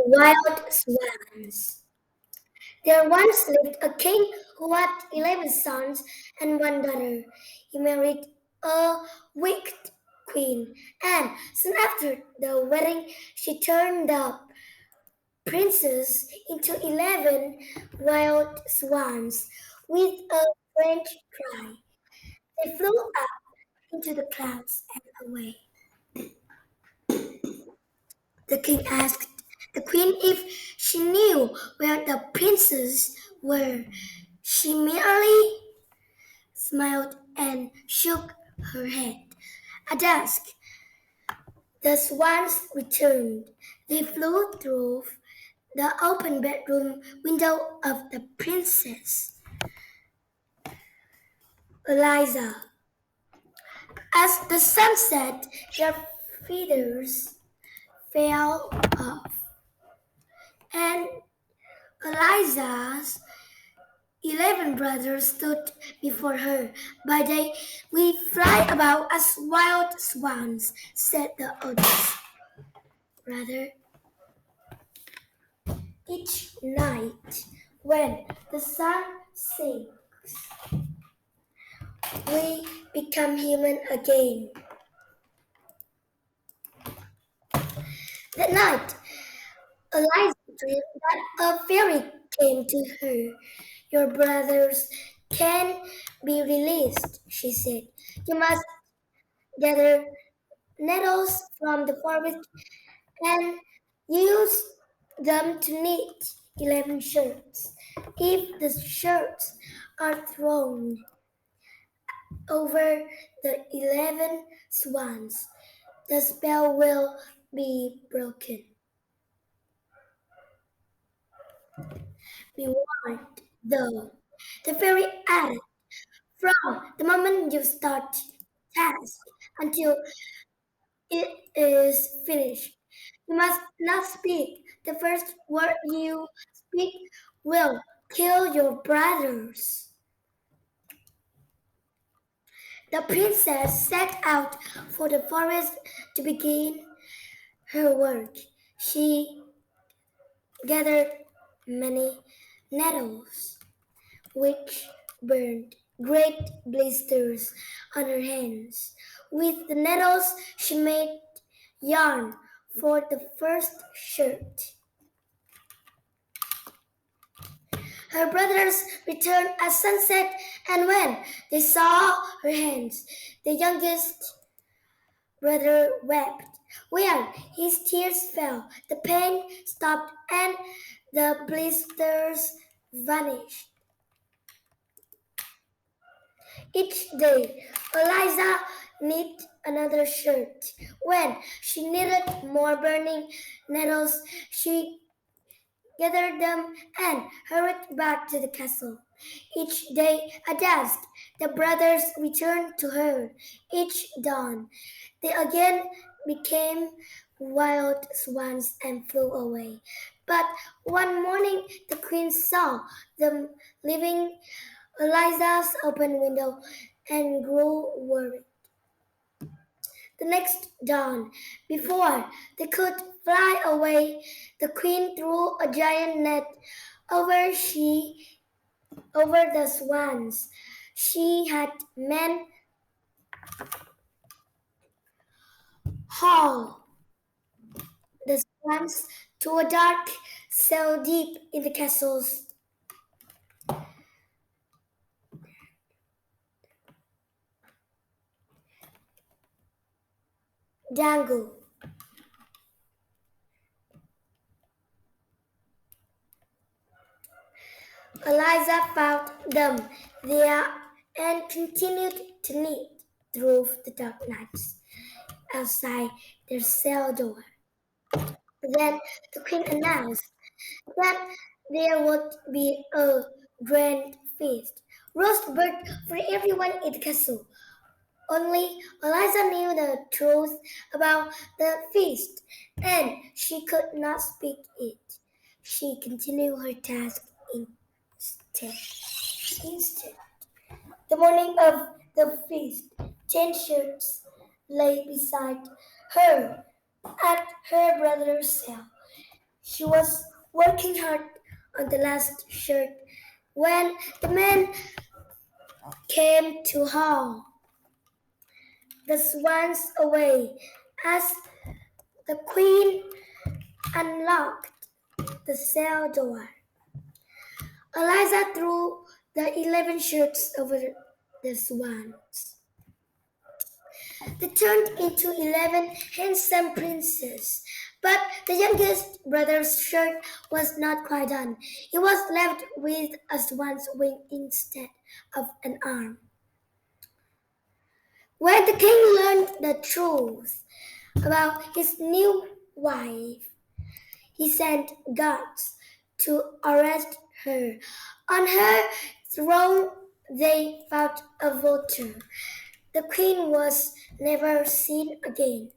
Wild Swans. There once lived a king who had 11 sons and one daughter. He married a wicked queen, and soon after the wedding, she turned the princess into 11 wild swans with a French cry. They flew up into the clouds and away. The king asked the queen if she knew where the princes were. She merely smiled and shook her head. At dusk, the swans returned. They flew through the open bedroom window of the princess, Eliza. As the sun set, their feathers fell off, and Eliza's 11 brothers stood before her. By day, we fly about as wild swans, said the others. Rather, each night, when the sun sinks, we become human again. That night, Eliza dreamed that a fairy came to her. Your brothers can be released, she said. You must gather nettles from the forest and use them to knit 11 shirts. If the shirts are thrown over the 11 swans, the spell will be broken. Be warned, though. The fairy added, from the moment you start the task until it is finished, you must not speak. The first word you speak will kill your brothers. The princess set out for the forest to begin her work. She gathered many nettles, which burned great blisters on her hands. With the nettles, she made yarn for the first shirt. Her brothers returned at sunset, and when they saw her hands, the youngest brother wept. When his tears fell, the pain stopped and the blisters vanished. Each day, Eliza knit another shirt. When she knitted more burning nettles, she gathered them and hurried back to the castle. Each day at dusk, the brothers returned to her. Each dawn, they again became wild swans and flew away. But one morning, the queen saw them leaving Eliza's open window and grew worried. The next dawn, before they could fly away, the queen threw a giant net over over the swans. She had men haul the swans to a dark cell deep in the castle's jungle. Eliza found them there and continued to knit through the dark nights outside their cell door. Then the queen announced that there would be a grand feast, roast bird for everyone in the castle. Only Eliza knew the truth about the feast, and she could not speak it. She continued her task instead. Instead, the morning of the feast, 10 shirts lay beside her at her brother's cell. She was working hard on the last shirt when the man came to haul the swans away. As the queen unlocked the cell door, Eliza threw the 11 shirts over the swans. They turned into 11 handsome princes. But the youngest brother's shirt was not quite done. He was left with a swan's wing instead of an arm. When the king learned the truth about his new wife, he sent guards to arrest her. On her throne, they found a vulture. The queen was never seen again.